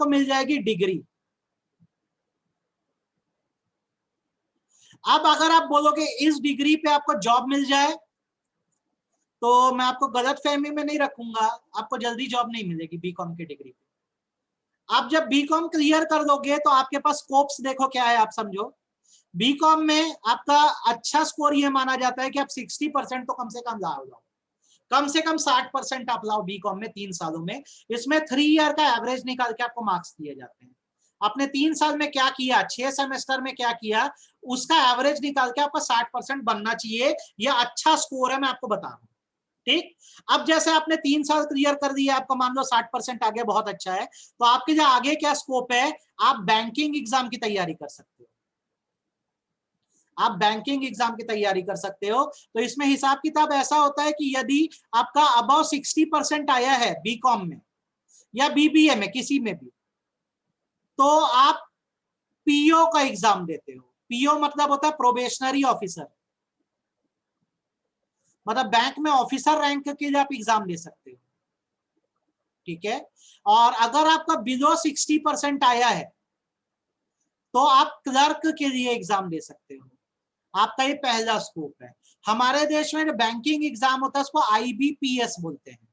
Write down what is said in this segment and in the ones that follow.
आपको मिल जाएगी डिग्री। अब अगर आप बोलोगे इस डिग्री पे आपको जॉब मिल जाए, तो मैं आपको गलत फहमी में नहीं रखूंगा, आपको जल्दी जॉब नहीं मिलेगी बीकॉम की डिग्री पे। आप जब बीकॉम क्लियर कर दोगे तो आपके पास स्कोप्स देखो क्या है, आप समझो। बीकॉम में आपका अच्छा स्कोर ये माना जाता है कि आप 60% तो कम से कम लाओ, कम से कम 60% आप लाओ बीकॉम में 3 सालों में। इसमें 3 ईयर का एवरेज निकाल के आपको मार्क्स दिए जाते हैं। आपने 3 साल में क्या किया, 6 सेमेस्टर में क्या किया, उसका एवरेज निकाल के आपका 60% बनना चाहिए। यह अच्छा स्कोर है, मैं आपको बता रहा हूं। ठीक, अब जैसे आपने 3 साल क्लियर कर दिया, आपका मान लो 60% आगे, बहुत अच्छा है। तो आपके जो आगे क्या स्कोप है, आप बैंकिंग एग्जाम की तैयारी कर सकते हो। आप बैंकिंग एग्जाम की तैयारी कर सकते हो। तो इसमें हिसाब किताब ऐसा होता है कि यदि आपका अबव 60% आया है बीकॉम में या बीबीए में, किसी में भी, तो आप पीओ का एग्जाम देते हो। पीओ मतलब होता है प्रोबेशनरी ऑफिसर, मतलब बैंक में ऑफिसर रैंक के लिए आप एग्जाम दे सकते हो। ठीक है, और अगर आपका बिलो 60% आया है तो आप क्लर्क के लिए एग्जाम दे सकते हो। आपका ये पहला स्कोप है। हमारे देश में जो बैंकिंग एग्जाम होता है उसको आईबीपीएस बोलते हैं।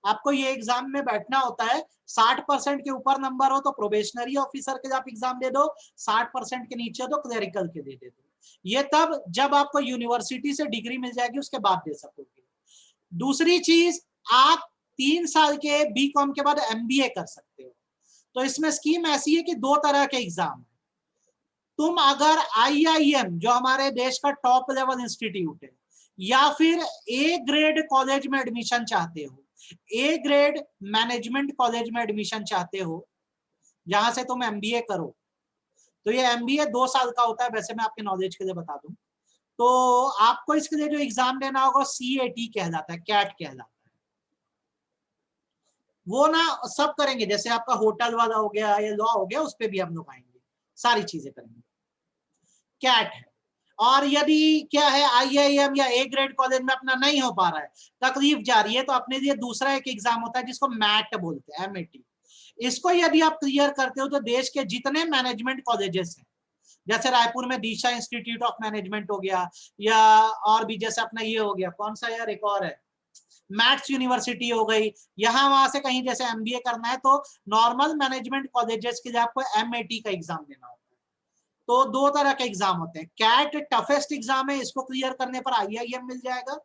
आपको ये एग्जाम में बैठना होता है। 60% के ऊपर नंबर हो तो प्रोबेशनरी ऑफिसर के आप एग्जाम दे दो, 60% के नीचे हो तो क्लरिकल के दे दो। ये तब जब आपको यूनिवर्सिटी से डिग्री मिल जाएगी उसके बाद दे सकोगे। दूसरी चीज, आप 3 साल के बीकॉम के बाद एमबीए कर सकते हो। तो इसमें स्कीम ऐसी है कि 2 तरह के एग्जाम है। तुम अगर आईआईएम, जो हमारे देश का टॉप लेवल इंस्टीट्यूट है, या फिर ए ग्रेड कॉलेज में एडमिशन चाहते हो, ए ग्रेड मैनेजमेंट कॉलेज में एडमिशन चाहते हो, जहां से तुम एमबीए करो, तो ये एमबीए 2 साल का होता है। वैसे मैं आपके नॉलेज के लिए बता दूं तो आपको इसके लिए जो एग्जाम देना होगा सीएटी कहलाता है, कैट कहलाता है। वो ना सब करेंगे, जैसे आपका होटल वाला हो गया या लॉ हो गया, उस पर भी हम लोग आएंगे, सारी चीजें करेंगे। कैट है। और यदि क्या है, आईआईएम या ए ग्रेड कॉलेज में अपना नहीं हो पा रहा है, तकलीफ जा रही है, तो अपने लिए दूसरा एक एग्जाम होता है जिसको मैट बोलते हैं, एमएटी। इसको यदि आप क्लियर करते हो तो देश के जितने मैनेजमेंट कॉलेजेस हैं, जैसे रायपुर में दिशा इंस्टीट्यूट ऑफ मैनेजमेंट हो गया, या और भी जैसे अपना ये हो गया, कौन सा यार एक और है, मैथ्स यूनिवर्सिटी हो गई, यहाँ वहां से कहीं जैसे एमबीए करना है तो नॉर्मल मैनेजमेंट कॉलेजेस के लिए आपको एमएटी का एग्जाम देना होगा। तो 2 तरह के एग्जाम होते हैं। कैट टफेस्ट एग्जाम है, इसको क्लियर करने पर आईआईएम मिल जाएगा।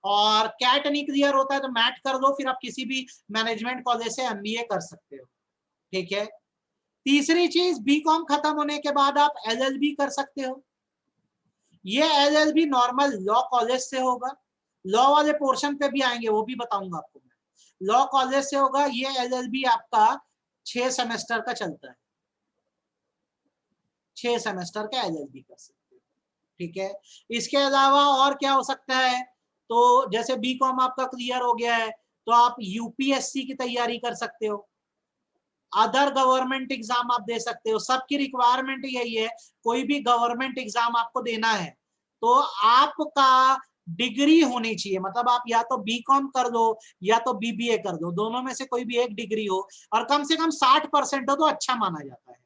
और कैट नहीं क्लियर होता है तो मैट कर दो, फिर आप किसी भी मैनेजमेंट कॉलेज से एमबीए कर सकते हो। ठीक है, तीसरी चीज, बीकॉम खत्म होने के बाद आप एलएलबी कर सकते हो। ये एलएलबी नॉर्मल लॉ कॉलेज से होगा, लॉ वाले पोर्शन पे भी आएंगे, वो भी बताऊंगा आपको मैं। लॉ कॉलेज से होगा ये एलएलबी, आपका 6 सेमेस्टर का चलता है, 6 सेमेस्टर का एलएलबी कर सकते हो। ठीक है, इसके अलावा और क्या हो सकता है, तो जैसे बीकॉम आपका क्लियर हो गया है तो आप यूपीएससी की तैयारी कर सकते हो, अदर गवर्नमेंट एग्जाम आप दे सकते हो। सबकी रिक्वायरमेंट यही है, कोई भी गवर्नमेंट एग्जाम आपको देना है तो आपका डिग्री होनी चाहिए, मतलब आप या तो बीकॉम कर दो या तो बीबीए कर दो, दोनों में से कोई भी एक डिग्री हो, और कम से कम 60% हो तो अच्छा माना जाता है।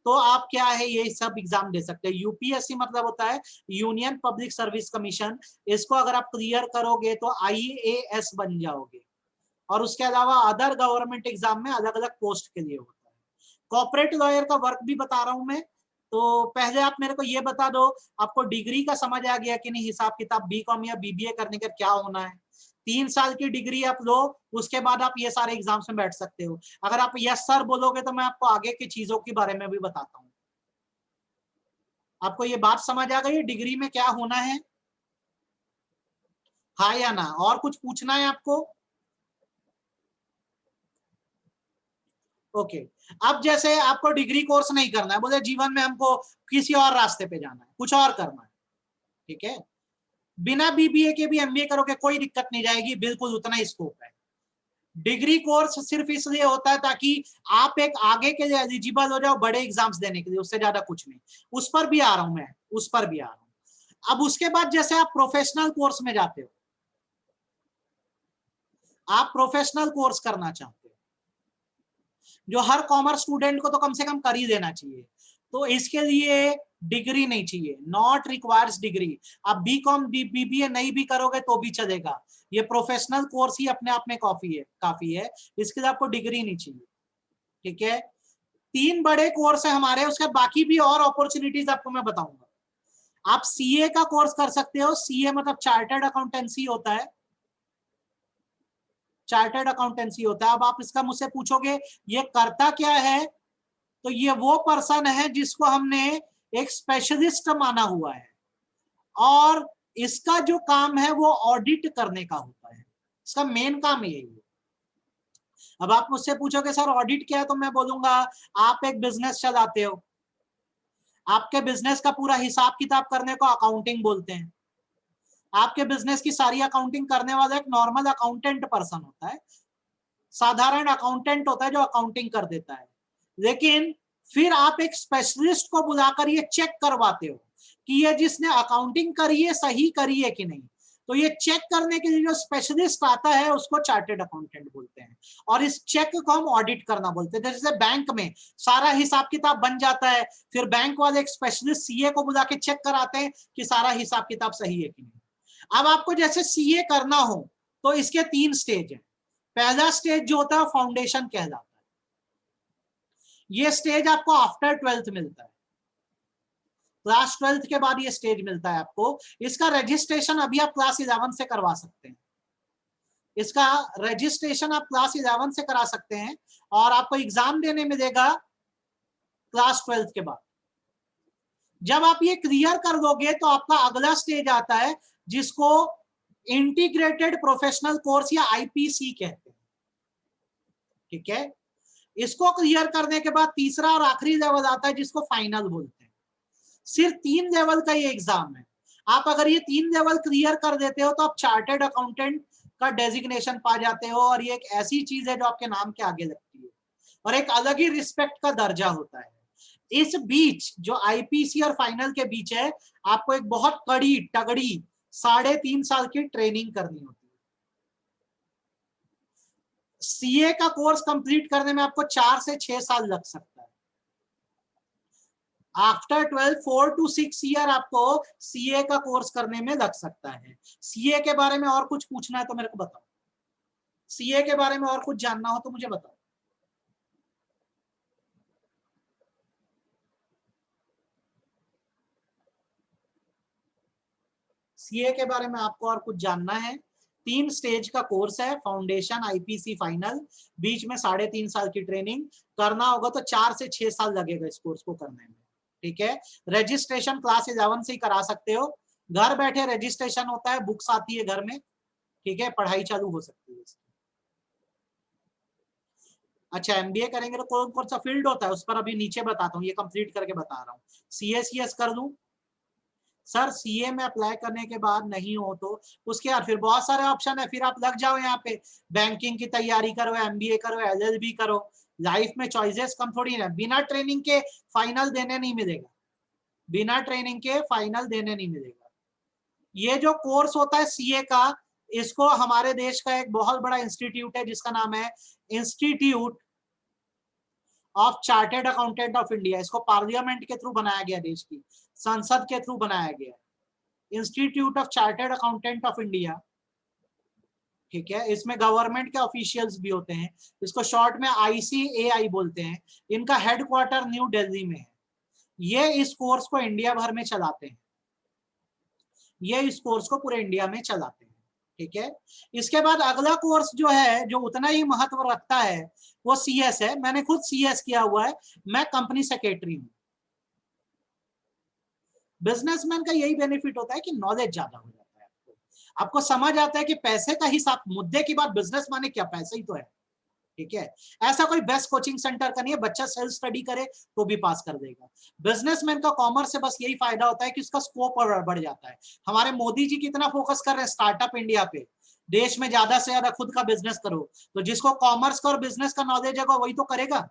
तो आप क्या है, ये सब एग्जाम दे सकते हैं। यूपीएससी मतलब होता है यूनियन पब्लिक सर्विस कमीशन, इसको अगर आप क्लियर करोगे तो आईएएस बन जाओगे। और उसके अलावा अदर गवर्नमेंट एग्जाम में अलग अलग पोस्ट के लिए होता है। कॉर्पोरेट लॉयर का वर्क भी बता रहा हूं मैं। तो पहले आप मेरे को ये बता दो, आपको डिग्री का समझ आ गया कि नहीं, हिसाब किताब बीकॉम या बीबीए करने का क्या होना है। 3 साल की डिग्री आप लो, उसके बाद आप ये सारे एग्जाम्स में बैठ सकते हो। अगर आप यस सर बोलोगे तो मैं आपको आगे की चीजों के बारे में भी बताता हूँ। आपको ये बात समझ आ गई डिग्री में क्या होना है, हाँ या ना? और कुछ पूछना है आपको? ओके, अब जैसे आपको डिग्री कोर्स नहीं करना है, बोले जीवन में हमको किसी और रास्ते पे जाना है, कुछ और करना है, ठीक है, बिना बीबीए के भी एमबीए करोगे कोई दिक्कत नहीं जाएगी, बिल्कुल उतना ही स्कोप है। डिग्री कोर्स सिर्फ इसलिए होता है ताकि आप एक आगे के लिए एलिजिबल हो जाओ बड़े एग्जाम्स देने के लिए, उससे ज्यादा कुछ नहीं। उस पर भी आ रहा हूं मैं, उस पर भी आ रहा हूं। अब उसके बाद जैसे आप प्रोफेशनल कोर्स में जाते हो, आप प्रोफेशनल कोर्स करना चाहते हो, जो हर कॉमर्स स्टूडेंट को तो कम से कम कर ही देना चाहिए। तो इसके लिए डिग्री नहीं चाहिए, नॉट रिक्वायर्स डिग्री। आप बीकॉम बीबीए नहीं भी करोगे तो भी चलेगा, ये प्रोफेशनल कोर्स ही अपने आप में काफी है, इसके लिए आपको डिग्री नहीं चाहिए। ठीक है, 3 बड़े कोर्स है हमारे, उसके बाकी भी और अपॉर्चुनिटीज आपको मैं बताऊंगा। आप सीए का कोर्स कर सकते हो, सीए मतलब चार्टर्ड अकाउंटेंसी होता है, चार्टर्ड अकाउंटेंसी होता है। अब आप इसका मुझसे पूछोगे ये करता क्या है, तो ये वो पर्सन है जिसको हमने एक स्पेशलिस्ट माना हुआ है, और इसका जो काम है वो ऑडिट करने का होता है, इसका मेन काम यही है। अब आप मुझसे पूछोगे सर ऑडिट क्या है, तो मैं बोलूंगा आप एक बिजनेस चलाते हो, आपके बिजनेस का पूरा हिसाब किताब करने को अकाउंटिंग बोलते हैं। आपके बिजनेस की सारी अकाउंटिंग करने वाला एक नॉर्मल अकाउंटेंट पर्सन होता है, साधारण अकाउंटेंट होता है जो अकाउंटिंग कर देता है। लेकिन फिर आप एक स्पेशलिस्ट को बुलाकर ये चेक करवाते हो कि ये जिसने अकाउंटिंग करी है सही करी है कि नहीं। तो ये चेक करने के लिए जो स्पेशलिस्ट आता है उसको चार्टेड अकाउंटेंट बोलते हैं, और इस चेक को हम ऑडिट करना बोलते हैं। जैसे बैंक में सारा हिसाब किताब बन जाता है, फिर बैंक वाले एक स्पेशलिस्ट सीए को बुला के चेक कराते हैं कि सारा हिसाब किताब सही है कि नहीं। अब आपको जैसे सीए करना हो तो इसके 3 स्टेज है। पहला स्टेज जो होता है फाउंडेशन कहलाता है, ये स्टेज आपको आफ्टर 12th मिलता है, क्लास 12th के बाद ये स्टेज मिलता है आपको। इसका रजिस्ट्रेशन अभी आप क्लास 11 से करवा सकते हैं, इसका रजिस्ट्रेशन आप क्लास 11 से करा सकते हैं, और आपको एग्जाम देने मिलेगा क्लास 12th के बाद। जब आप ये क्लियर कर दोगे तो आपका अगला स्टेज आता है जिसको इंटीग्रेटेड प्रोफेशनल कोर्स या आईपीसी कहते हैं। ठीक है, इसको क्लियर करने के बाद तीसरा और आखिरी लेवल आता है जिसको फाइनल बोलते हैं। सिर्फ 3 लेवल का ये एग्जाम है। आप अगर ये 3 लेवल क्लियर कर देते हो तो आप चार्टर्ड अकाउंटेंट का डेजिग्नेशन पा जाते हो, और ये एक ऐसी चीज है जो आपके नाम के आगे लगती है, और एक अलग ही रिस्पेक्ट का दर्जा होता है। इस बीच जो आईपीसी और फाइनल के बीच है, आपको एक बहुत कड़ी तगड़ी 3.5 साल की ट्रेनिंग करनी होती है। सीए का कोर्स कंप्लीट करने में आपको 4 से 6 साल लग सकता है। आफ्टर 12 4 to 6 ईयर आपको सीए का कोर्स करने में लग सकता है। सीए के बारे में और कुछ पूछना है तो मेरे को बताओ, सीए के बारे में और कुछ जानना हो तो मुझे बताओ। सीए के बारे में आपको और कुछ जानना है? 3 स्टेज का कोर्स है, फाउंडेशन, आईपीसी, फाइनल, बीच में 3.5 साल की ट्रेनिंग करना होगा, तो 4 से 6 साल लगेगा इस कोर्स को करने में। ठीक है, रजिस्ट्रेशन क्लास 11 से ही करा सकते हो, घर बैठे रजिस्ट्रेशन होता है, बुक्स आती है घर में। ठीक है, पढ़ाई चालू हो सकती है। अच्छा, एमबीए करेंगे तो कौन कौन सा फील्ड होता है उस पर अभी नीचे बताता हूँ, ये कंप्लीट करके बता रहा हूँ। सीएस कर लूं सर, सीए में अप्लाई करने के बाद नहीं हो तो उसके बाद फिर बहुत सारे ऑप्शन है, फिर आप लग जाओ यहाँ पे, बैंकिंग की तैयारी करो, एमबीए करो, एलएलबी करो। लाइफ में चॉइसेस कम थोड़ी ना, बिना ट्रेनिंग के फाइनल देने नहीं मिलेगा, बिना ट्रेनिंग के फाइनल देने नहीं मिलेगा। ये जो कोर्स होता है सीए का, इसको हमारे देश का एक बहुत बड़ा इंस्टीट्यूट है जिसका नाम है institute of chartered accountant of India. इसको पार्लियामेंट के थ्रू बनाया गया, देश की संसद के थ्रू बनाया गया, institute of chartered accountant of India. ठीक है, इसमें गवर्नमेंट के ऑफिशियल्स भी होते हैं, इसको शॉर्ट में आईसीएआई बोलते हैं। इनका हेडक्वार्टर न्यू दिल्ली में है। ये इस कोर्स को इंडिया भर में चलाते हैं, ये इस कोर्स को पूरे इंडिया में चलाते हैं। ठीक है, इसके बाद अगला कोर्स जो है, जो उतना ही महत्व रखता है, वो सीएस है। मैंने खुद सीएस किया हुआ है, मैं कंपनी सेक्रेटरी हूं। बिजनेसमैन का यही बेनिफिट होता है कि नॉलेज ज्यादा हो जाता है, आपको समझ आता है कि पैसे का हिसाब, मुद्दे की बात बिजनेस माने क्या, पैसे ही तो है। ठीक है, ऐसा कोई बेस्ट कोचिंग सेंटर का नहीं है, बच्चा सेल्फ स्टडी करे तो भी पास कर देगा। बिजनेसमैन का कॉमर्स से बस यही फायदा होता है कि उसका स्कोप बढ़ जाता है। हमारे मोदी जी कितना फोकस कर रहे हैं स्टार्टअप इंडिया पे, देश में ज्यादा से ज्यादा खुद का बिजनेस करो। तो जिसको कॉमर्स का और बिजनेस का नॉलेज है वही तो करेगा।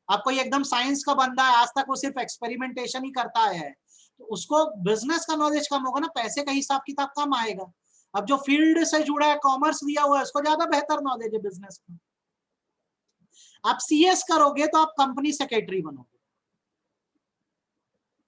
अब कोई एकदम साइंस का बंदा है, आज तक वो सिर्फ एक्सपेरिमेंटेशन ही करता है, तो उसको बिजनेस का नॉलेज कम होगा ना, पैसे का हिसाब किताब कम आएगा। अब जो फील्ड से जुड़ा है, कॉमर्स लिया हुआ है, उसको ज्यादा बेहतर नॉलेज है बिजनेस का। आप सीएस करोगे तो आप कंपनी सेक्रेटरी बनोगे।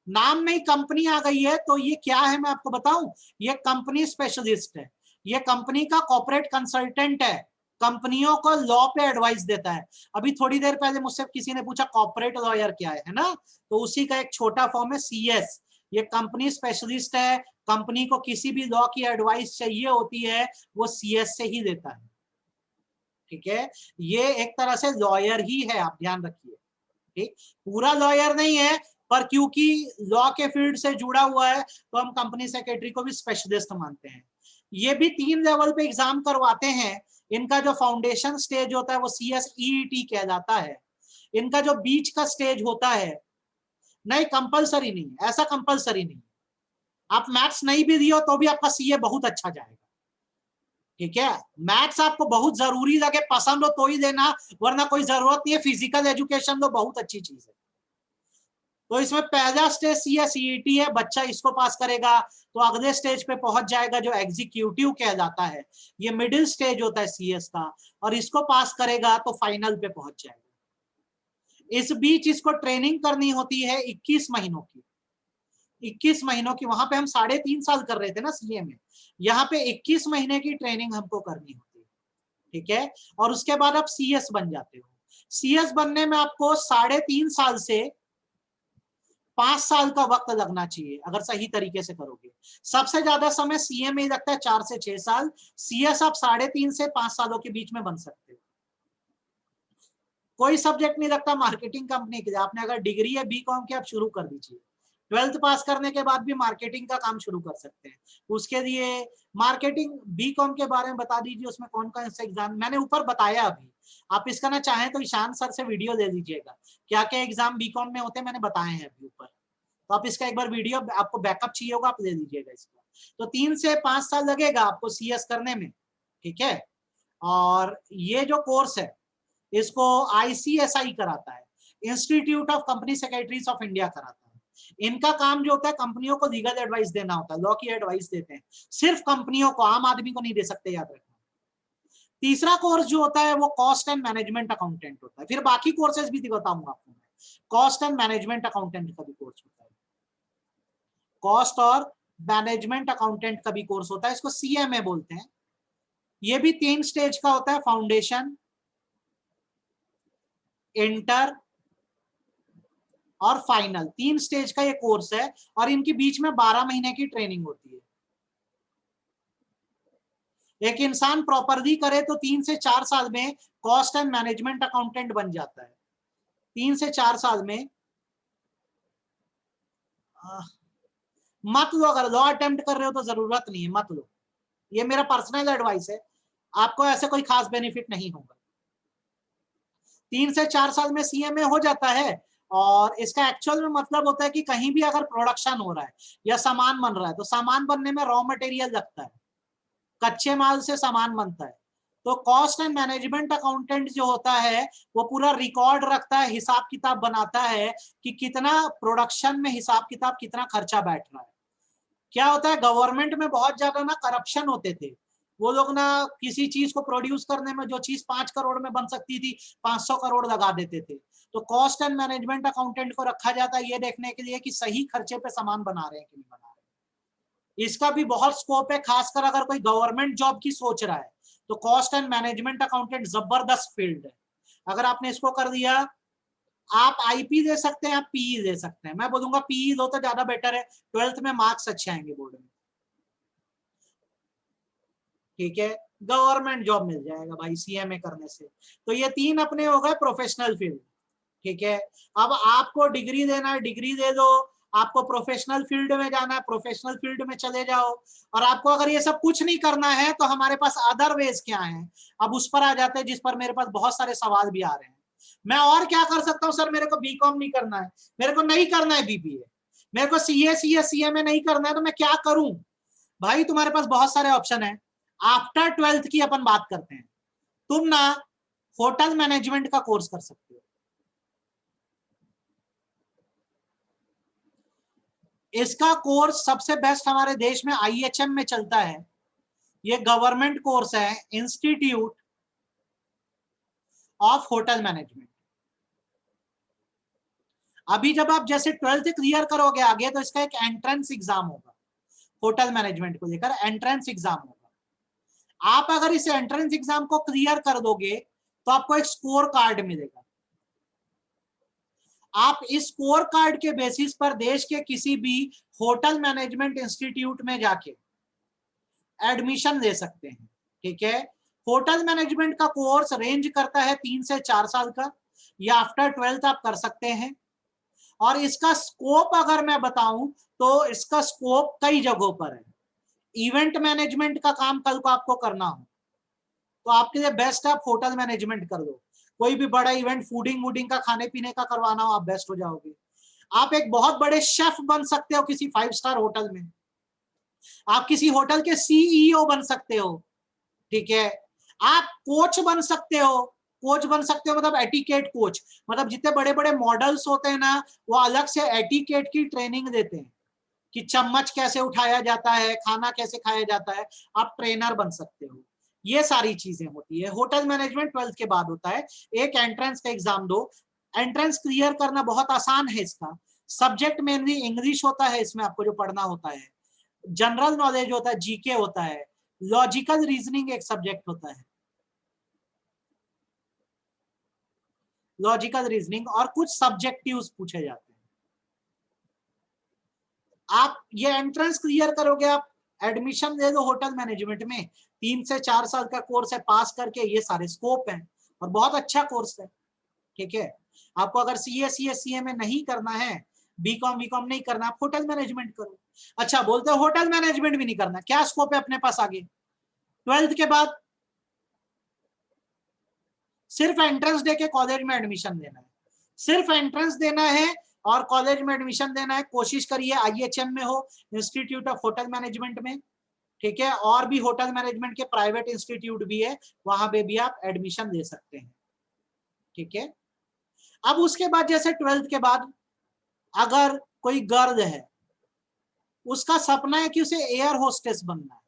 नाम में ही कंपनी आ गई है, तो ये क्या है मैं आपको बताऊं, ये कंपनी स्पेशलिस्ट है, ये कंपनी का कॉर्पोरेट कंसल्टेंट है, कंपनियों को लॉ पे एडवाइस देता है। अभी थोड़ी देर पहले मुझसे किसी ने पूछा कॉर्पोरेट लॉयर क्या है ना, तो उसी का एक छोटा फॉर्म है सीएस। ये कंपनी स्पेशलिस्ट है, कंपनी को किसी भी लॉ की एडवाइस चाहिए होती है वो सीएस से ही देता है। ठीक है, ये एक तरह से लॉयर ही है, आप ध्यान रखिए। ठीक, पूरा लॉयर नहीं है, पर क्योंकि लॉ के फील्ड से जुड़ा हुआ है तो हम कंपनी सेक्रेटरी को भी स्पेशलिस्ट मानते हैं। ये भी 3 लेवल पे एग्जाम करवाते हैं। इनका जो फाउंडेशन स्टेज होता है वो CSEET कहलाता है। इनका जो बीच का स्टेज होता है, नहीं कंपलसरी नहीं, ऐसा कंपलसरी नहीं, आप मैथ्स नहीं भी दियो तो भी आपका सीए बहुत अच्छा जाएगा। ठीक है, मैथ्स आपको बहुत जरूरी लगे, पसंद हो तो ही लेना, वरना कोई जरूरत नहीं है। फिजिकल एजुकेशन तो बहुत अच्छी चीज है। तो इसमें पहला स्टेज CSEET है, बच्चा इसको पास करेगा तो अगले स्टेज पे पहुंच जाएगा जो एग्जीक्यूटिव कहलाता है। ये मिडिल स्टेज होता है सीएस का, और इसको पास करेगा तो फाइनल पे पहुंच जाएगा। इस बीच इसको ट्रेनिंग करनी होती है 21 महीनों की। 21 महीनों की, वहां पे हम 3.5 साल कर रहे थे ना सीए में, यहाँ पे 21 महीने की ट्रेनिंग हमको करनी होती है। ठीक है, और उसके बाद आप सीएस बन जाते हो। सीएस बनने में आपको 3.5 साल से 5 साल का वक्त लगना चाहिए अगर सही तरीके से करोगे। सबसे ज्यादा समय सीए में ही लगता है, 4 से 6 साल। सीएस आप 3.5 से 5 सालों के बीच में बन सकते हो। कोई सब्जेक्ट नहीं लगता मार्केटिंग कंपनी के लिए। आपने अगर डिग्री है बीकॉम की, आप शुरू कर दीजिए। 12th पास करने के बाद भी मार्केटिंग का काम शुरू कर सकते हैं। उसके लिए मार्केटिंग बीकॉम के बारे में बता दीजिए, उसमें कौन कौन से एग्जाम मैंने ऊपर बताया अभी। आप इसका ना चाहें तो ईशान सर से वीडियो ले लीजिएगा, क्या क्या एग्जाम बीकॉम में होते हैं मैंने बताए हैं अभी ऊपर। तो आप इसका एक बार वीडियो, आपको बैकअप चाहिए होगा आप ले लीजिएगा इसका। तो 3 से 5 साल लगेगा आपको सीएस करने में। ठीक है, और ये जो कोर्स है इसको ICSI कराता है, institute of company secretaries of India कराता है। इनका काम जो होता है कंपनियों को लीगल एडवाइस देना होता है, लॉ की एडवाइस देते हैं, सिर्फ कंपनियों को, आम आदमी को नहीं दे सकते, याद रखना। तीसरा कोर्स जो होता है वो कॉस्ट एंड मैनेजमेंट अकाउंटेंट होता है। फिर बाकी कोर्सेज भी बताऊंगा आपको मैं। कॉस्ट एंड मैनेजमेंट अकाउंटेंट का भी कोर्स होता है, कॉस्ट और मैनेजमेंट अकाउंटेंट का भी कोर्स होता है, इसको CMA बोलते हैं। ये भी 3 स्टेज का होता है, फाउंडेशन, इंटर और फाइनल। 3 स्टेज का ये कोर्स है, और इनके बीच में 12 महीने की ट्रेनिंग होती है। एक इंसान प्रॉपरली करे तो 3 से 4 साल में कॉस्ट एंड मैनेजमेंट अकाउंटेंट बन जाता है। 3 से 4 साल में। मत लो, अगर लॉ अटेम्प्ट कर रहे हो तो जरूरत नहीं है, मत लो। ये मेरा पर्सनल एडवाइस है, आपको ऐसे कोई खास बेनिफिट नहीं होगा। 3 से 4 साल में CMA हो जाता है, और इसका एक्चुअल में मतलब होता है कि कहीं भी अगर प्रोडक्शन हो रहा है या सामान बन रहा है, तो सामान बनने में रॉ मटेरियल लगता है, कच्चे माल से सामान बनता है। तो कॉस्ट एंड मैनेजमेंट अकाउंटेंट जो होता है वो पूरा रिकॉर्ड रखता है, हिसाब किताब बनाता है कि कितना प्रोडक्शन में हिसाब किताब, कितना खर्चा बैठ रहा है। क्या होता है, गवर्नमेंट में बहुत ज्यादा ना करप्शन होते थे। वो लोग ना किसी चीज को प्रोड्यूस करने में जो चीज 5 करोड़ में बन सकती थी 500 करोड़ लगा देते थे। तो कॉस्ट एंड मैनेजमेंट अकाउंटेंट को रखा जाता है ये देखने के लिए कि सही खर्चे पे सामान बना रहे हैं कि नहीं बना रहे। इसका भी बहुत स्कोप है, खासकर अगर कोई गवर्नमेंट जॉब की सोच रहा है तो कॉस्ट एंड मैनेजमेंट अकाउंटेंट जबरदस्त फील्ड है। अगर आपने इसको कर दिया, आप IP दे सकते हैं, आप PE दे सकते हैं। मैं बोलूंगा PE दो तो ज्यादा बेटर है, 12th में मार्क्स अच्छे आएंगे बोर्ड में। ठीक है, गवर्नमेंट जॉब मिल जाएगा भाई CMA करने से। तो ये 3 अपने हो गए प्रोफेशनल फील्ड। ठीक है, अब आपको डिग्री देना है, डिग्री दे दो। आपको प्रोफेशनल फील्ड में जाना है, प्रोफेशनल फील्ड में चले जाओ। और आपको अगर ये सब कुछ नहीं करना है तो हमारे पास अदर वेज क्या है, अब उस पर आ जाते हैं, जिस पर मेरे पास बहुत सारे सवाल भी आ रहे हैं। मैं और क्या कर सकता हूँ सर, मेरे को बीकॉम नहीं करना है, मेरे को नहीं करना है BBA, मेरे को CMA नहीं करना है, तो मैं क्या करूं? भाई तुम्हारे पास बहुत सारे ऑप्शन है। आफ्टर 12th की अपन बात करते हैं। तुम ना होटल मैनेजमेंट का कोर्स कर सकते हो। इसका कोर्स सबसे बेस्ट हमारे देश में IHM में चलता है। ये गवर्नमेंट कोर्स है, इंस्टीट्यूट ऑफ होटल मैनेजमेंट। अभी जब आप जैसे 12th क्लियर करोगे आगे, तो इसका एक एंट्रेंस एग्जाम होगा होटल मैनेजमेंट को लेकर, एंट्रेंस एग्जाम होगा। आप अगर इस एंट्रेंस एग्जाम को क्लियर कर दोगे तो आपको एक स्कोर कार्ड मिलेगा। आप इस स्कोर कार्ड के बेसिस पर देश के किसी भी होटल मैनेजमेंट इंस्टीट्यूट में जाके एडमिशन ले सकते हैं। ठीक है, होटल मैनेजमेंट का कोर्स रेंज करता है 3 से 4 साल का, या आफ्टर 12th आप कर सकते हैं। और इसका स्कोप अगर मैं बताऊं तो इसका स्कोप कई जगहों पर है। इवेंट मैनेजमेंट का काम कल को आपको करना हो तो आपके लिए बेस्ट है आप होटल मैनेजमेंट कर लो। कोई भी बड़ा इवेंट फूडिंग वूडिंग का, खाने पीने का करवाना हो, आप बेस्ट हो जाओगे। आप एक बहुत बड़े शेफ बन सकते हो किसी 5 स्टार होटल में। आप किसी होटल के सीईओ बन सकते हो। ठीक है, आप कोच बन सकते हो। कोच बन सकते हो मतलब एटिकेट कोच, मतलब जितने बड़े बड़े मॉडल्स होते हैं ना, वो अलग से एटिकेट की ट्रेनिंग देते हैं कि चम्मच कैसे उठाया जाता है, खाना कैसे खाया जाता है। आप ट्रेनर बन सकते हो। ये सारी चीजें होती है। होटल मैनेजमेंट 12th के बाद होता है। एक एंट्रेंस का एग्जाम दो, एंट्रेंस क्लियर करना बहुत आसान है। इसका सब्जेक्ट मेनली इंग्लिश होता है, इसमें आपको जो पढ़ना होता है, जनरल नॉलेज होता है, जीके होता है, लॉजिकल रीजनिंग एक सब्जेक्ट होता है, लॉजिकल रीजनिंग, और कुछ सब्जेक्टिव्स पूछे जाते हैं। आप ये एंट्रेंस क्लियर करोगे, आप एडमिशन ले लो होटल मैनेजमेंट में। 3 से 4 साल का कोर्स है, पास करके ये सारे स्कोप हैं और बहुत अच्छा कोर्स है। ठीक है, आपको अगर सीए में नहीं करना है, बीकॉम नहीं करना, आप होटल मैनेजमेंट करो। अच्छा, बोलते हो होटल मैनेजमेंट भी नहीं करना, क्या स्कोप है अपने पास आगे? 12th के बाद सिर्फ एंट्रेंस दे के कॉलेज में एडमिशन देना है, सिर्फ एंट्रेंस देना है और कॉलेज में एडमिशन देना है। कोशिश करिए आईएचएम में हो, इंस्टीट्यूट ऑफ होटल मैनेजमेंट में। ठीक है, और भी होटल मैनेजमेंट के प्राइवेट इंस्टीट्यूट भी है, वहां पे भी आप एडमिशन ले सकते हैं। ठीक है, अब उसके बाद जैसे 12th के बाद अगर कोई गर्ल है, उसका सपना है कि उसे एयर होस्टेस बनना है।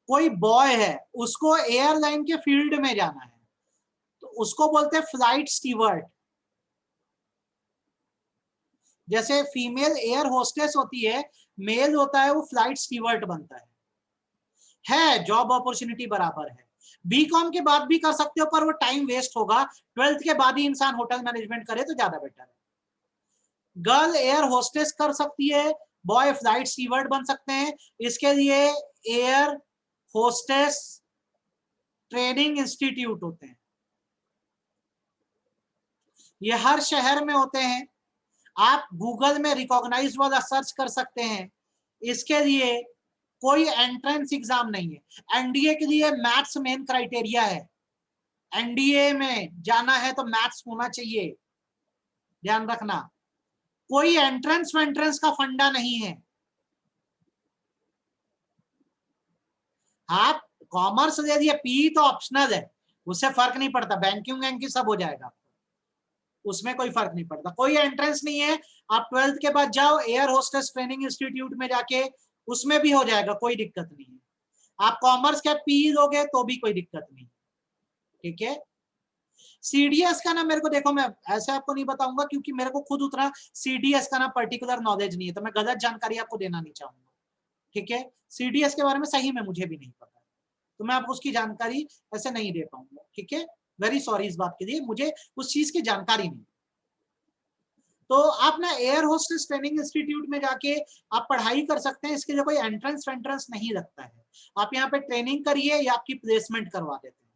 कोई बॉय है, उसको एयरलाइन के फील्ड में जाना है, तो उसको बोलते हैं फ्लाइट स्टीवर्ड। जैसे फीमेल एयर होस्टेस होती है, मेल होता है वो फ्लाइट स्टीवर्ड बनता है जॉब अपॉर्चुनिटी बराबर है। बीकॉम के बाद भी कर सकते हो, पर वो टाइम वेस्ट होगा। 12th के बाद ही इंसान होटल मैनेजमेंट करे तो ज्यादा बेटर है। गर्ल एयर होस्टेस कर सकती है, बॉय फ्लाइट स्टीवर्ड बन सकते हैं। इसके लिए एयर होस्टेस ट्रेनिंग इंस्टीट्यूट होते हैं, ये हर शहर में होते हैं। आप गूगल में रिकॉग्नाइज वाला सर्च कर सकते हैं। इसके लिए कोई एंट्रेंस एग्जाम नहीं है। एनडीए के लिए मैथ्स मेन क्राइटेरिया है। एनडीए में जाना है तो मैथ्स होना चाहिए, ध्यान रखना। कोई एंट्रेंस वेंट्रेंस का फंडा नहीं है। आप कॉमर्स ले लिए, पी तो ऑप्शनल है, उससे फर्क नहीं पड़ता, बैंकिंग वैंकिंग सब हो जाएगा, उसमें कोई फर्क नहीं पड़ता। कोई एंट्रेंस नहीं है। आप 12th के बाद जाओ एयर होस्टेस ट्रेनिंग इंस्टीट्यूट में जाके, उसमें भी हो जाएगा, कोई दिक्कत नहीं है। आप कॉमर्स के पी लोगे तो भी कोई दिक्कत नहीं। ठीक है, सीडीएस का ना मेरे को, देखो मैं ऐसे आपको नहीं बताऊंगा क्योंकि मेरे को खुद उतना सीडीएस का ना पर्टिकुलर नॉलेज नहीं है, तो मैं गलत जानकारी आपको देना नहीं चाहूंगा। ठीक है, सीडीएस के बारे में सही में मुझे भी नहीं पता, तो मैं आपको उसकी जानकारी ऐसे नहीं दे पाऊंगा। ठीक है, वेरी सॉरी इस बात के लिए, मुझे उस चीज की जानकारी नहीं। तो आप ना एयर होस्टेस ट्रेनिंग इंस्टीट्यूट में जाके आप पढ़ाई कर सकते हैं। इसके लिए कोई एंट्रेंस वेंट्रेंस नहीं लगता है। आप यहाँ पे ट्रेनिंग करिए, या आपकी प्लेसमेंट करवा देते हैं,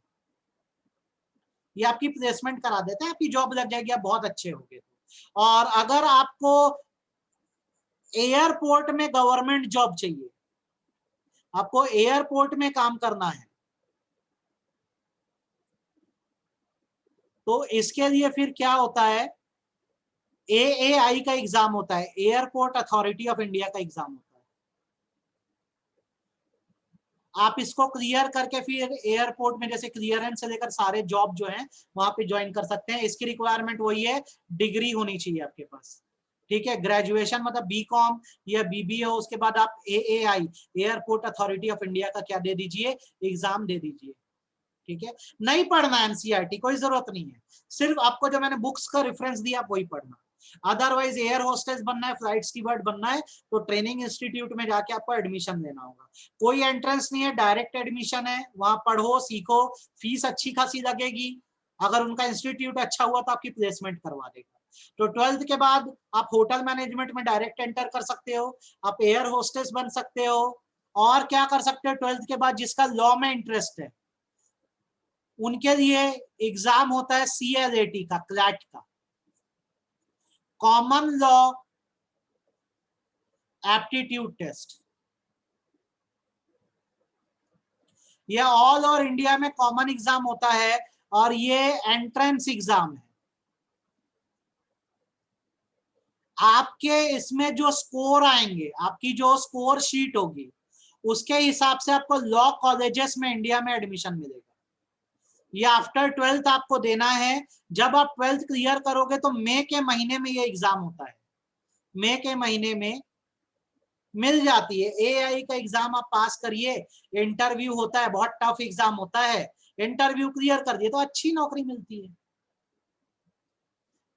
ये आपकी प्लेसमेंट करा देते हैं, आपकी जॉब लग जाएगी, आप बहुत अच्छे होंगे। और अगर आपको एयरपोर्ट में गवर्नमेंट जॉब चाहिए, आपको एयरपोर्ट में काम करना है, तो इसके लिए फिर क्या होता है, एएआई का एग्जाम होता है, एयरपोर्ट अथॉरिटी ऑफ इंडिया का एग्जाम होता है। आप इसको क्लियर करके फिर एयरपोर्ट में जैसे क्लियरेंस से लेकर सारे जॉब जो हैं वहां पे ज्वाइन कर सकते हैं। इसकी रिक्वायरमेंट वही है, डिग्री होनी चाहिए आपके पास। ठीक है, ग्रेजुएशन मतलब बीकॉम या बीबीए हो, उसके बाद आप AAI airport authority of India का क्या दे दीजिए, एग्जाम दे दीजिए। ठीक है, नहीं पढ़ना एनसीईआरटी, कोई जरूरत नहीं है, सिर्फ आपको जो मैंने बुक्स का रेफरेंस दिया आप वही पढ़ना। अदरवाइज एयर होस्टेस बनना है, फ्लाइट स्टीवर्ड बनना है, तो ट्रेनिंग इंस्टीट्यूट में जाके आपको एडमिशन लेना होगा। कोई एंट्रेंस नहीं है, डायरेक्ट एडमिशन है, वहां पढ़ो सीखो, फीस अच्छी खासी लगेगी, अगर उनका इंस्टीट्यूट अच्छा हुआ तो आपकी प्लेसमेंट करवा देगा। तो 12th के बाद आप होटल मैनेजमेंट में डायरेक्ट एंटर कर सकते हो, आप एयर होस्टेस बन सकते हो, और क्या कर सकते हो 12th के बाद जिसका लॉ में इंटरेस्ट है उनके लिए एग्जाम होता है CLAT का, क्लैट का, कॉमन लॉ एप्टीट्यूड टेस्ट। ये ऑल ओवर इंडिया में कॉमन एग्जाम होता है और ये एंट्रेंस एग्जाम है। आपके इसमें जो स्कोर आएंगे, आपकी जो स्कोर शीट होगी उसके हिसाब से आपको लॉ कॉलेजेस में इंडिया में एडमिशन मिलेगा। ये आफ्टर 12th आपको देना है। जब आप 12th क्लियर करोगे तो मई के महीने में ये एग्जाम होता है, मई के महीने में मिल जाती है। AI का एग्जाम आप पास करिए, इंटरव्यू होता है, बहुत टफ एग्जाम होता है, इंटरव्यू क्लियर कर दिए तो अच्छी नौकरी मिलती है।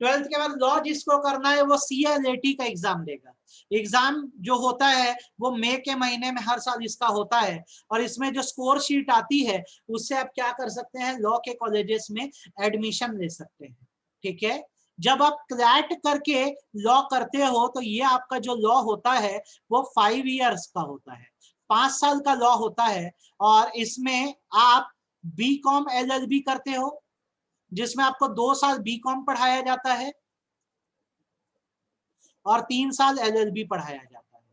12th के बाद लॉ जिसको करना है वो CLAT का एग्जाम देगा। एग्जाम जो होता है वो मई के महीने में हर साल इसका होता है, और इसमें जो स्कोर शीट आती है उससे आप क्या कर सकते हैं, लॉ के कॉलेजेस में एडमिशन ले सकते हैं। ठीक है, जब आप क्लैट करके लॉ करते हो तो ये आपका जो लॉ होता है वो 5 इयर्स का होता है, 5 साल का लॉ होता है, और इसमें आप BCom LLB करते हो जिसमें आपको 2 साल BCom पढ़ाया जाता है और 3 साल LLB पढ़ाया जाता है।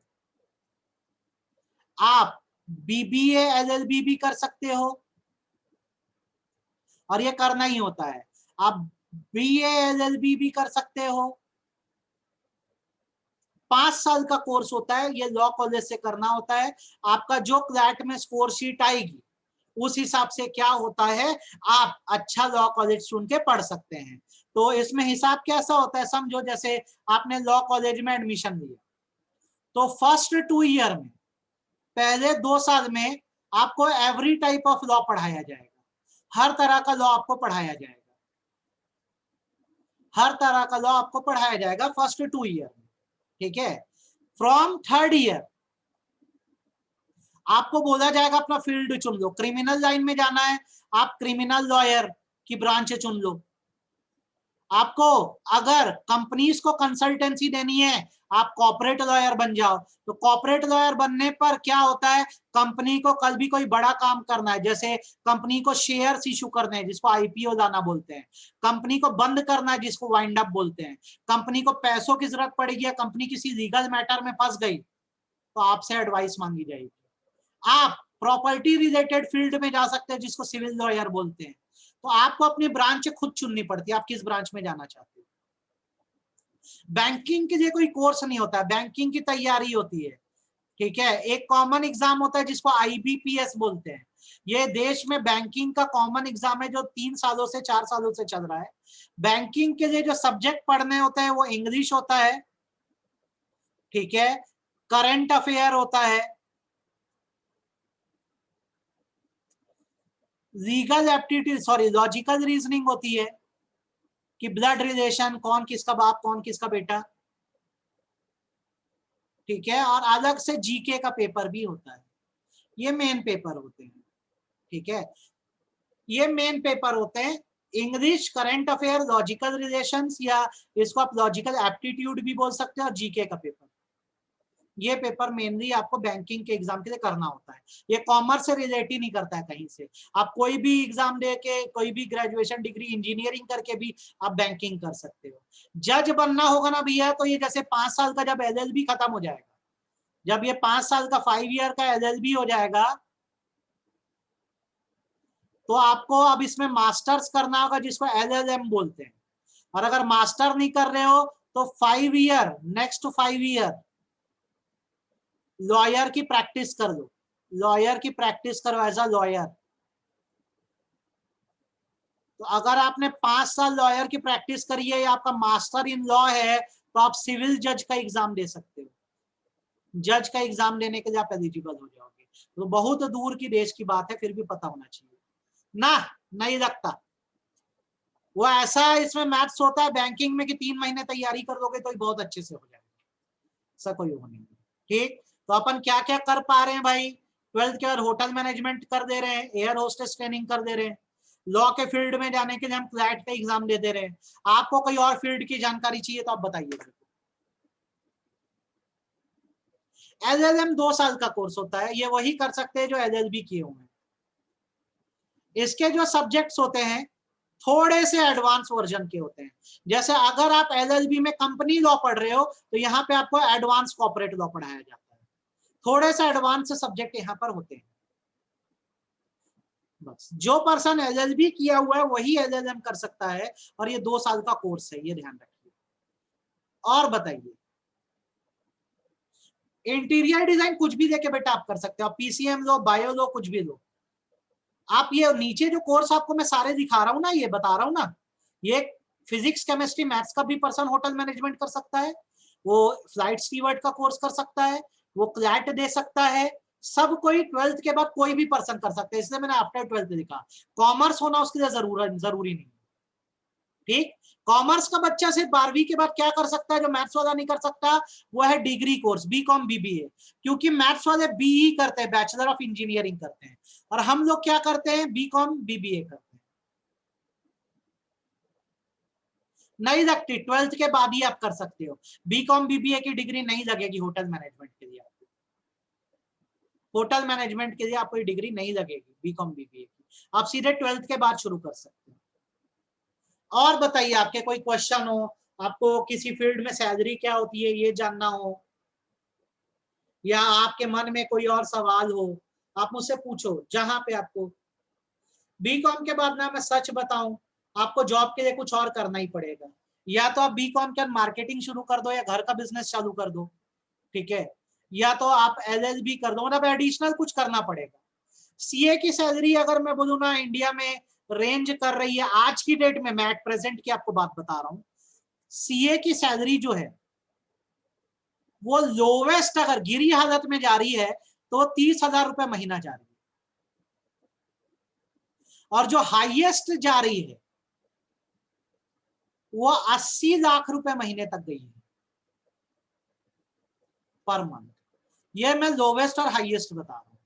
आप BBA LLB भी कर सकते हो, और ये करना ही होता है। आप BA LLB भी कर सकते हो, 5 साल का कोर्स होता है, ये लॉ कॉलेज से करना होता है। आपका जो क्लैट में स्कोर शीट आएगी उस हिसाब से क्या होता है, आप अच्छा लॉ कॉलेज चुन के पढ़ सकते हैं। तो इसमें हिसाब कैसा होता है, समझो जैसे आपने लॉ कॉलेज में एडमिशन लिया तो फर्स्ट 2 ईयर में, पहले 2 साल में आपको एवरी टाइप ऑफ लॉ पढ़ाया जाएगा, हर तरह का लॉ आपको पढ़ाया जाएगा, हर तरह का लॉ आपको पढ़ाया जाएगा फर्स्ट 2 ईयर में। ठीक है, फ्रॉम 3rd ईयर आपको बोला जाएगा अपना फील्ड चुन लो, क्रिमिनल लाइन में जाना है आप क्रिमिनल लॉयर की ब्रांच चुन लो, आपको अगर कंपनीज को कंसल्टेंसी देनी है आप कॉर्पोरेट लॉयर बन जाओ। तो कॉर्पोरेट लॉयर बनने पर क्या होता है, कंपनी को कल भी कोई बड़ा काम करना है, जैसे कंपनी को शेयर्स इशू करने हैं जिसको IPO लाना बोलते हैं, कंपनी को बंद करना है जिसको वाइंड अप बोलते हैं, कंपनी को पैसों की जरूरत पड़ेगी या कंपनी किसी लीगल मैटर में फंस गई तो आपसे एडवाइस मांगी जाएगी। आप प्रॉपर्टी रिलेटेड फील्ड में जा सकते हैं जिसको सिविल लॉयर बोलते हैं। तो आपको अपनी ब्रांच खुद चुननी पड़ती है, आप किस ब्रांच में जाना चाहते हो। बैंकिंग के लिए कोई कोर्स नहीं होता है, बैंकिंग की तैयारी होती है। ठीक है, एक कॉमन एग्जाम होता है जिसको IBPS बोलते हैं, ये देश में बैंकिंग का कॉमन एग्जाम है जो 3 सालों से 4 सालों से चल रहा है। बैंकिंग के लिए जो सब्जेक्ट पढ़ने होते हैं वो इंग्लिश होता है, ठीक है, करंट अफेयर होता है, legal aptitude, sorry logical reasoning होती है कि ब्लड रिलेशन, कौन किसका बाप कौन किसका बेटा, ठीक है, और अलग से GK का पेपर भी होता है। ये मेन पेपर होते हैं। ठीक है, ये मेन पेपर होते हैं, English, current affair, logical relations, या इसको आप लॉजिकल एप्टीट्यूड भी बोल सकते हैं, और GK का पेपर। ये पेपर मेनली आपको बैंकिंग के एग्जाम के लिए करना होता है। ये कॉमर्स से रिलेट ही नहीं करता है कहीं से। आप कोई भी एग्जाम दे के, कोई भी ग्रेजुएशन डिग्री इंजीनियरिंग करके भी आप बैंकिंग कर सकते हो। जज बनना होगा ना भैया, तो ये जैसे 5 साल का जब LLB खत्म हो जाएगा, जब ये 5 साल का 5 ईयर का LLB हो जाएगा तो आपको अब इसमें मास्टर्स करना होगा जिसको LLM बोलते हैं। और अगर मास्टर नहीं कर रहे हो तो 5 ईयर, नेक्स्ट 5 ईयर लॉयर की प्रैक्टिस कर लो, लॉयर की प्रैक्टिस करो एज अ लॉयर। तो अगर आपने 5 साल लॉयर की प्रैक्टिस करी है या आपका मास्टर इन लॉ है तो आप सिविल जज का एग्जाम दे सकते हो, जज का एग्जाम देने के लिए आप एलिजिबल हो जाओगे। तो बहुत दूर की देश की बात है, फिर भी पता होना चाहिए। ना, नहीं लगता। वो ऐसा इसमें मैथ्स होता है बैंकिंग में कि 3 महीने तैयारी कर दोगे तो ही बहुत अच्छे से हो जाएगा, ऐसा कोई वो नहीं। ठीक, तो अपन क्या क्या कर पा रहे हैं भाई, 12th के बाद होटल मैनेजमेंट कर दे रहे हैं, एयर होस्टेस ट्रेनिंग कर दे रहे हैं, लॉ के फील्ड में जाने के लिए हम क्लैट का एग्जाम दे दे रहे हैं। आपको कोई और फील्ड की जानकारी चाहिए तो आप बताइए। LLM 2 साल का कोर्स होता है, ये वही कर सकते हैं जो LLB किए हुए हैं। इसके जो सब्जेक्ट्स होते हैं थोड़े से एडवांस वर्जन के होते हैं। जैसे अगर आप LLB में कंपनी लॉ पढ़ रहे हो तो यहाँ पे आपको एडवांस कॉर्पोरेट लॉ पढ़ाया जाता है, थोड़े से एडवांस सब्जेक्ट यहाँ पर होते हैं। बस जो पर्सन LLB किया हुआ है वही LLM कर सकता है, और ये 2 साल का कोर्स है, ये ध्यान रखिए। और बताइए, इंटीरियर डिजाइन कुछ भी देके बेटा आप कर सकते हो, आप PCM लो, बायो लो, कुछ भी लो। आप ये नीचे जो कोर्स आपको मैं सारे दिखा रहा हूँ ना, ये बता रहा हूँ ना, ये फिजिक्स केमिस्ट्री मैथ्स का भी पर्सन होटल मैनेजमेंट कर सकता है, वो फ्लाइट स्टीवर्ड का कोर्स कर सकता है, वो क्लैट दे सकता है, सब कोई 12th के बाद कोई भी पर्सन कर सकता है, इसलिए मैंने आफ्टर 12th लिखा। कॉमर्स होना उसके लिए जरूरी नहीं। ठीक, कॉमर्स का बच्चा सिर्फ 12वीं के बाद क्या कर सकता है जो मैथ्स वाला नहीं कर सकता, वो है डिग्री कोर्स BCom BBA, क्योंकि मैथ्स वाले BE करते हैं, बैचलर ऑफ इंजीनियरिंग करते हैं, और हम लोग क्या करते हैं, BCom BBA करते हैं। नहीं लगती, 12th के बाद ही आप कर सकते हो। BCom BBA की डिग्री नहीं लगेगी होटल मैनेजमेंट के लिए, आपको होटल मैनेजमेंट के लिए आपको डिग्री नहीं लगेगी BCom BBA की, आप सीधे 12th के बाद शुरू कर सकते हो। और बताइए, आपके कोई क्वेश्चन हो, आपको किसी फील्ड में सैलरी क्या होती है ये जानना हो, या आपके मन में कोई और सवाल हो, आप मुझसे पूछो जहां पे आपको। BCom के बाद ना मैं सच बताऊं, आपको जॉब के लिए कुछ और करना ही पड़ेगा, या तो आप BCom के मार्केटिंग शुरू कर दो या घर का बिजनेस चालू कर दो, ठीक है, या तो आप LLB कर दो, मतलब एडिशनल कुछ करना पड़ेगा। CA की सैलरी अगर मैं बोलूँ ना इंडिया में रेंज कर रही है आज की डेट में, मैं प्रेजेंट की आपको बात बता रहा हूँ, CA की सैलरी जो है वो लोवेस्ट अगर गिरी हालत में जा रही है तो 30,000 रुपए महीना जा रही है, और जो हाईएस्ट जा रही है वो 80 लाख रुपए महीने तक गई है पर मंथ। ये मैं लोवेस्ट और हाईएस्ट बता रहा हूं।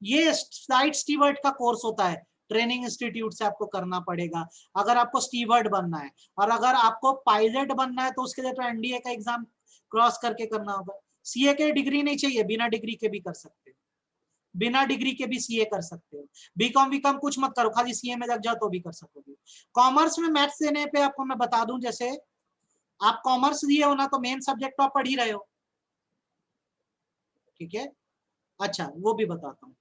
ये फ्लाइट स्टीवर्ड का कोर्स होता है, ट्रेनिंग इंस्टीट्यूट से आपको करना पड़ेगा अगर आपको स्टीवर्ड बनना है, और अगर आपको पायलट बनना है तो उसके लिए तो NDA का एग्जाम क्रॉस करके करना होगा। CA के डिग्री नहीं चाहिए, बिना डिग्री के भी कर सकते हो, बिना डिग्री के भी CA कर सकते हो। BCom कुछ मत करो, खाली CA में लग जाओ तो भी कर सकोगे। कॉमर्स में मैथ्स देने पे आपको मैं बता दूं, जैसे आप कॉमर्स लिए हो ना तो मेन सब्जेक्ट तो आप पढ़ ही रहे हो, ठीक है। अच्छा वो भी बताता हूँ,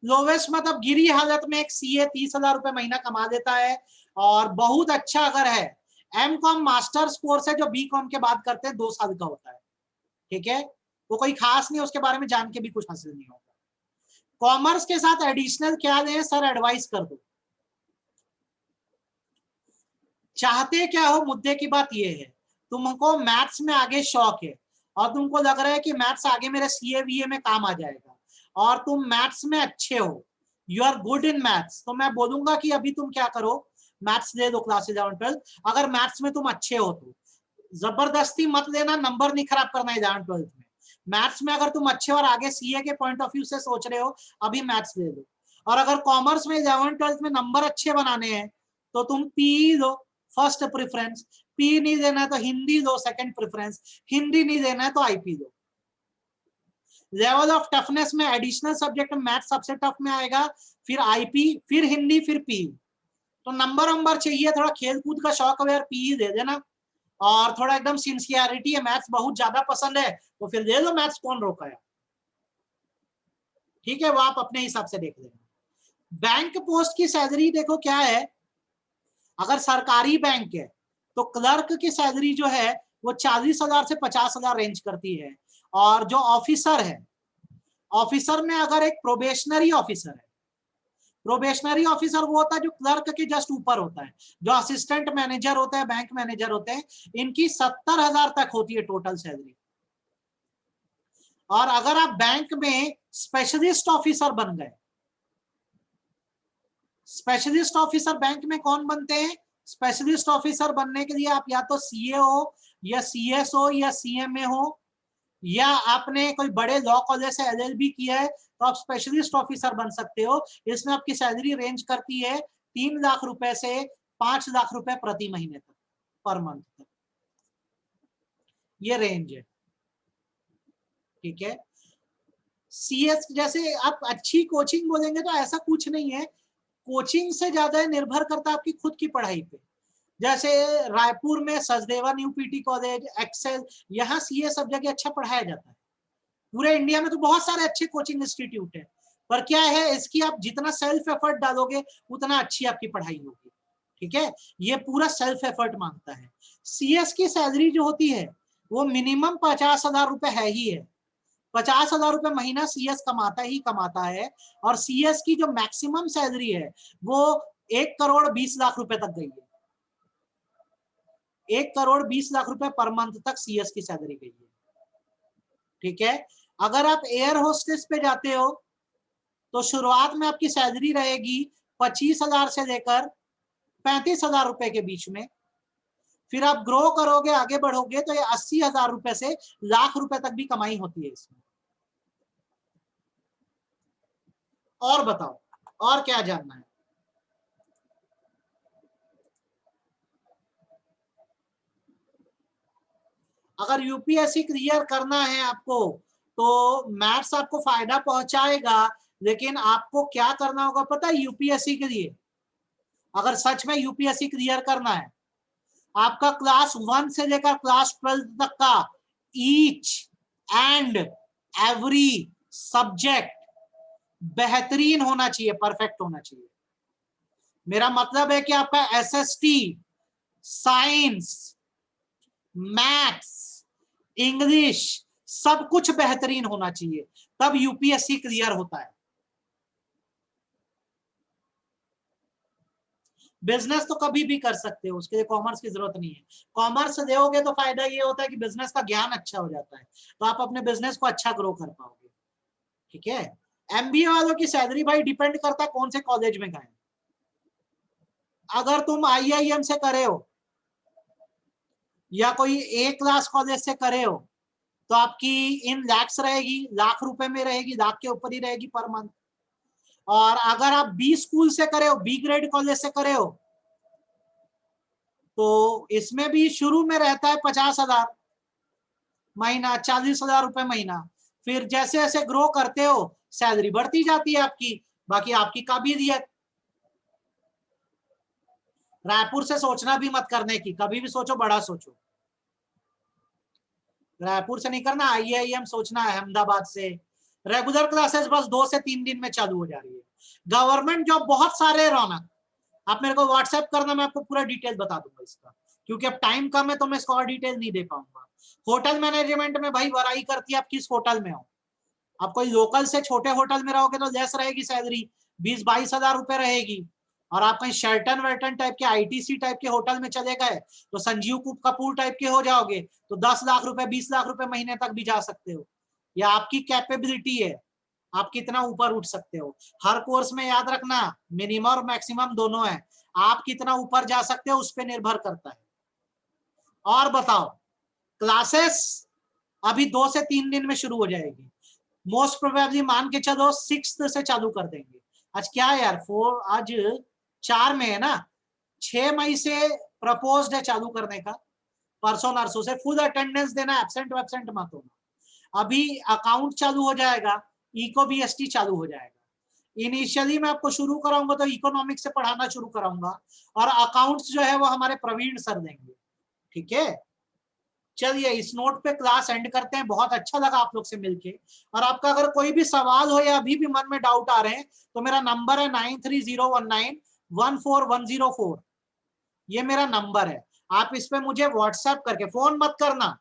लोवेस्ट मतलब गिरी हालत में एक CA 30,000 रुपए महीना कमा देता है, और बहुत अच्छा अगर है MCom मास्टर्स कोर्स है जो BCom के बाद करते हैं, 2 साल का होता है, ठीक है, वो कोई खास नहीं, उसके बारे में जान के भी कुछ हासिल नहीं होगा। कॉमर्स के साथ एडिशनल क्या दें सर, एडवाइस कर दो, चाहते क्या हो, मुद्दे की बात ये है, तुमको मैथ्स में आगे शौक है और तुमको लग रहा है कि मैथ्स आगे मेरे CA VA में काम आ जाएगा, और तुम मैथ्स में अच्छे हो, you are good in maths, तो मैं बोलूंगा कि अभी तुम क्या करो, मैथ्स ले दो क्लास 11 12। अगर मैथ्स में तुम अच्छे हो तो जबरदस्ती मत लेना, नंबर नहीं खराब करना 11 12 में। मैथ्स में अगर तुम अच्छे और आगे CA के पॉइंट ऑफ व्यू से सोच रहे हो, अभी मैथ्स ले लो। और अगर कॉमर्स में 11 12 में नंबर अच्छे बनाने हैं तो तुम PE लो फर्स्ट प्रेफरेंस, PE नहीं देना है तो हिंदी लो सेकंड प्रेफरेंस, हिंदी नहीं देना है तो IP low. Level of toughness में एडिशनल सब्जेक्ट में मैथ सबसे टफ में आएगा, फिर IP, फिर हिंदी, फिर PE। तो नंबर चाहिए, थोड़ा खेल कूद का शौक है यार, PE दे देना, और थोड़ा एकदम सिंसियरिटी है, मैथ्स बहुत ज्यादा पसंद है तो फिर दे दो मैथ्स, कौन रोका है, ठीक है, वो आप अपने हिसाब से देख लेना। बैंक पोस्ट की सैलरी देखो क्या है, अगर सरकारी बैंक है तो क्लर्क की सैलरी जो है वो 40,000 से 50,000 रेंज करती है, और जो ऑफिसर है, ऑफिसर में अगर एक प्रोबेशनरी ऑफिसर है, प्रोबेशनरी ऑफिसर वो होता है जो क्लर्क के जस्ट ऊपर होता है, जो असिस्टेंट मैनेजर होता है, बैंक मैनेजर होते हैं, इनकी 70,000 तक होती है टोटल सैलरी। और अगर आप बैंक में स्पेशलिस्ट ऑफिसर बन गए, स्पेशलिस्ट ऑफिसर बैंक में कौन बनते हैं? स्पेशलिस्ट ऑफिसर बनने के लिए आप या तो सीए हो या सीएस हो या सीएमए हो, या आपने कोई बड़े लॉ कॉलेज से एलएलबी किया है तो आप स्पेशलिस्ट ऑफिसर बन सकते हो। इसमें आपकी सैलरी रेंज करती है 3 लाख रुपए से 5 लाख रुपए प्रति महीने तक, पर मंथ तक, ये रेंज है। ठीक है। सीएस जैसे आप अच्छी कोचिंग बोलेंगे तो ऐसा कुछ नहीं है, कोचिंग से ज्यादा निर्भर करता है आपकी खुद की पढ़ाई पे। जैसे रायपुर में Sachdeva new PT college, Excel, यहाँ सीए सब जगह अच्छा पढ़ाया जाता है। पूरे इंडिया में तो बहुत सारे अच्छे कोचिंग इंस्टीट्यूट है, पर क्या है इसकी आप जितना सेल्फ एफर्ट डालोगे उतना अच्छी आपकी पढ़ाई होगी। ठीक है, ये पूरा सेल्फ एफर्ट मांगता है। सीएस की सैलरी जो होती है वो मिनिमम 50,000 रुपए है ही है। 50,000 रुपए महीना सीएस कमाता ही कमाता है। और सीएस की जो मैक्सिमम सैलरी है वो 1,20,00,000 रुपए तक गई है। 1,20,00,000 रुपए पर मंथ तक सीएस की सैलरी गई है। ठीक है। अगर आप एयर होस्टेस पे जाते हो तो शुरुआत में आपकी सैलरी रहेगी 25,000 से लेकर 35,000 रुपए के बीच में। फिर आप ग्रो करोगे, आगे बढ़ोगे तो ये 80,000 रुपए से लाख रुपए तक भी कमाई होती है इसमें। और बताओ, और क्या जानना है? अगर यूपीएससी क्लियर करना है आपको तो मैथ्स आपको फायदा पहुंचाएगा, लेकिन आपको क्या करना होगा पता है यूपीएससी के लिए? अगर सच में यूपीएससी क्लियर करना है, आपका क्लास 1 से लेकर क्लास 12 तक का ईच एंड एवरी सब्जेक्ट बेहतरीन होना चाहिए, परफेक्ट होना चाहिए। मेरा मतलब है कि आपका एसएसटी, साइंस, मैथ्स, इंग्लिश सब कुछ बेहतरीन होना चाहिए, तब यूपीएससी क्लियर होता है। बिजनेस तो कभी भी कर सकते हो, उसके लिए कॉमर्स की जरूरत नहीं है। कॉमर्स लोगे तो फायदा ये होता है कि बिजनेस का ज्ञान अच्छा हो जाता है, तो आप अपने बिजनेस को अच्छा ग्रो कर पाओगे। ठीक है। एमबीए वालों की सैलरी भाई डिपेंड करता है कौन से कॉलेज में गए। अगर तुम आईआईएम से करे हो या कोई ए क्लास कॉलेज से करे हो तो आपकी इन लैक्स रहेगी, लाख रुपए में रहेगी, लाख के ऊपर ही रहेगी पर मंथ। और अगर आप बी स्कूल से करे हो, बी ग्रेड कॉलेज से करे हो, तो इसमें भी शुरू में रहता है 50,000 महीना, 40,000 रुपए महीना। फिर जैसे जैसे ग्रो करते हो सैलरी बढ़ती जाती है आपकी, बाकी आपकी काबिलियत। रायपुर से सोचना भी मत करने की, कभी भी सोचो बड़ा सोचो। रायपुर से नहीं करना, आईआईएम सोचना है अहमदाबाद से। रेगुलर क्लासेस बस 2 से 3 दिन में चालू हो जा रही है। गवर्नमेंट जॉब बहुत सारे रौनक, आप मेरे को व्हाट्सएप करना, मैं आपको पूरा डिटेल बता दूंगा इसका, क्योंकि अब टाइम कम है तो मैं इसका और डिटेल नहीं दे पाऊंगा। होटल मैनेजमेंट में भाई वराई करती है आप किस होटल में हो। आप कोई लोकल से छोटे होटल में रहोगे तो लेस रहेगी सैलरी, 20-22,000 रुपए रहेगी। और आप कहीं शर्टन वर्टन टाइप के, आईटीसी टाइप के होटल में चले गए तो संजीव कपूर टाइप के हो जाओगे, तो 10 लाख रुपए 20 लाख रुपए महीने तक भी जा सकते हो। या आपकी कैपेबिलिटी है, आप कितना ऊपर उठ सकते हो। हर कोर्स में याद रखना मिनिमम और मैक्सिमम दोनों है, आप कितना ऊपर जा सकते हो उस पर निर्भर करता है। और बताओ, क्लासेस अभी 2 से 3 दिन में शुरू हो जाएगी। मोस्ट प्रोबेबली मान के चलो 6 से चालू कर देंगे। आज क्या है यार, 4, आज 4 में है ना, 6 मई से प्रपोज्ड है चालू करने का। परसों नरसों से फुल अटेंडेंस देना, एब्सेंट वेबसेंट मत होना। अभी अकाउंट चालू हो जाएगा, इको बीएसटी चालू हो जाएगा। इनिशियली मैं आपको शुरू कराऊंगा तो इकोनॉमिक्स से पढ़ाना शुरू कराऊंगा, और अकाउंट्स जो है वो हमारे प्रवीण सर देंगे। ठीक है। चलिए इस नोट पे क्लास एंड करते हैं। बहुत अच्छा लगा आप लोग से मिलके। और आपका अगर कोई भी सवाल हो या अभी भी मन में डाउट आ रहे हैं तो मेरा नंबर है 9301914104। ये मेरा नंबर है, आप इस पे मुझे व्हाट्सएप करके, फोन मत करना,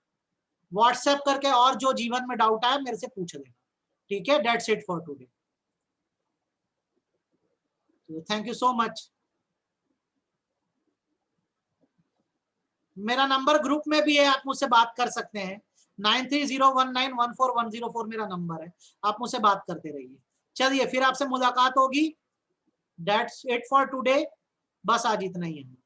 व्हाट्सएप करके और जो जीवन में डाउट आया मेरे से पूछ लेना। ठीक है। That's it for today. Thank you so much. मेरा नंबर ग्रुप में भी है, आप मुझसे बात कर सकते हैं। 9301914104 मेरा नंबर है, आप मुझसे बात करते रहिए। चलिए फिर आपसे मुलाकात होगी दैट्स इट फॉर टुडे, बस आज इतना ही है।